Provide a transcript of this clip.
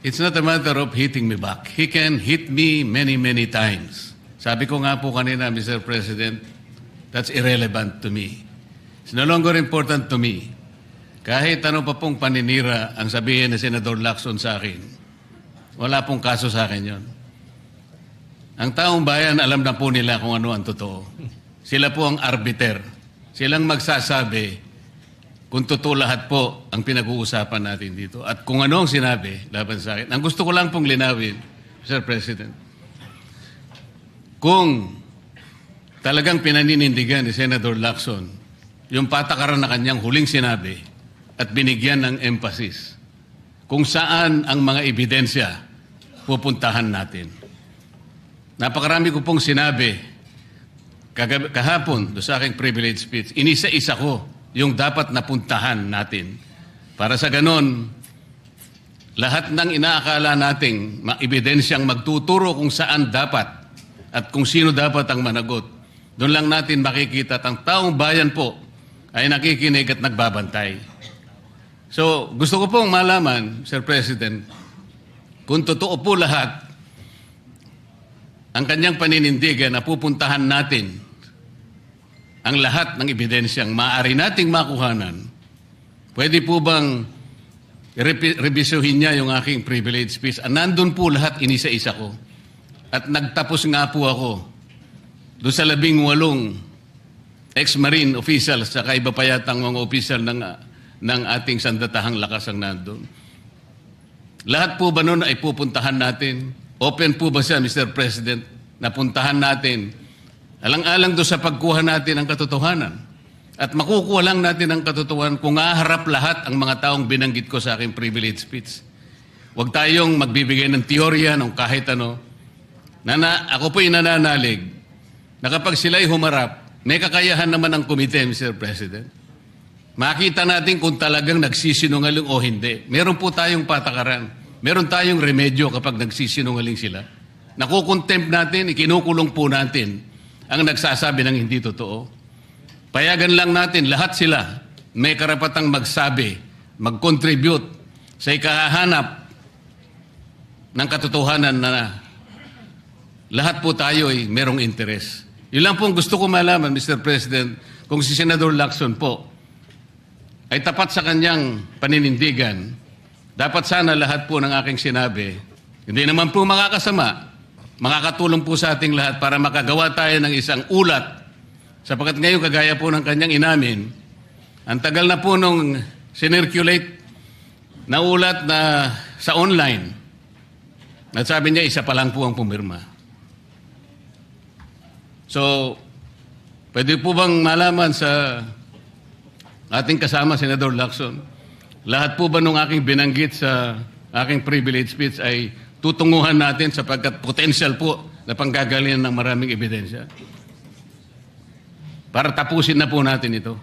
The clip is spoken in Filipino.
it's not a matter of hitting me back. He can hit me many, many times. Sabi ko nga po kanina, Mr. President, that's irrelevant to me. It's no longer important to me. Kahit ano pa pong paninira ang sabihin ni Senador Lacson sa akin, wala pong kaso sa akin yon. Ang taong bayan, alam na po nila kung ano ang totoo. Sila po ang arbiter. Silang magsasabi kung totoo lahat po ang pinag-uusapan natin dito. At kung ano ang sinabi laban sa akin. Ang gusto ko lang pong linawin, Mr. President, kung talagang pinaninindigan ni Senator Lacson yung patakaran na kanyang huling sinabi at binigyan ng emphasis kung saan ang mga ebidensya pupuntahan natin. Napakarami ko pong sinabi kahapon do sa aking privilege speech. Inisa-isa ko yung dapat napuntahan natin. Para sa ganon, lahat ng inaakala nating ebidensyang magtuturo kung saan dapat at kung sino dapat ang managot, doon lang natin makikita at ang taong bayan po ay nakikinig at nagbabantay. So, gusto ko pong malaman, Sir President, kung totoo po lahat ang kanyang paninindigan na pupuntahan natin ang lahat ng ebidensyang maaari nating makuhanan, pwede po bang revisyuhin niya yung aking privilege speech? Nandun po lahat, inisa-isa ko. At nagtapos nga po ako doon sa 18 ex-marine officials sa iba pa yatang mga official ng ating sandatahang lakas ang nandun. Lahat po ba nun ay pupuntahan natin? Open po ba siya, Mr. President, na puntahan natin? Alang-alang doon sa pagkuha natin ng katotohanan. At makukuha lang natin ang katotohanan kung aharap lahat ang mga taong binanggit ko sa aking privilege speech. Huwag tayong magbibigay ng teorya ng kahit ano. Ako po'y nananalig na kapag sila'y humarap, may kakayahan naman ang komite, Mr. President. Makita natin kung talagang nagsisinungaling o hindi. Meron po tayong patakaran. Meron tayong remedyo kapag nagsisinungaling sila. Nakukontempt natin, ikinukulong po natin ang nagsasabi ng hindi totoo. Payagan lang natin, lahat sila may karapatang magsabi, mag-contribute sa ikahahanap ng katotohanan na lahat po tayo ay merong interes. Yun lang po gusto ko malaman, Mr. President, kung si Senador Lacson po ay tapat sa kanyang paninindigan, dapat sana lahat po ng aking sinabi, hindi naman po makakasama, makakatulong po sa ating lahat para makagawa tayo ng isang ulat. Sapagkat ngayon, kagaya po ng kanyang inamin, ang tagal na po nung sinirculate na ulat na sa online. At sabi niya, isa pa lang po ang pumirma. So, pwede po bang malaman sa ating kasama, Senador Lacson, lahat po ba nung aking binanggit sa aking privilege speech ay tutunguhan natin sapagkat potential po na panggagalingan ng maraming ebidensya? Para tapusin na po natin ito.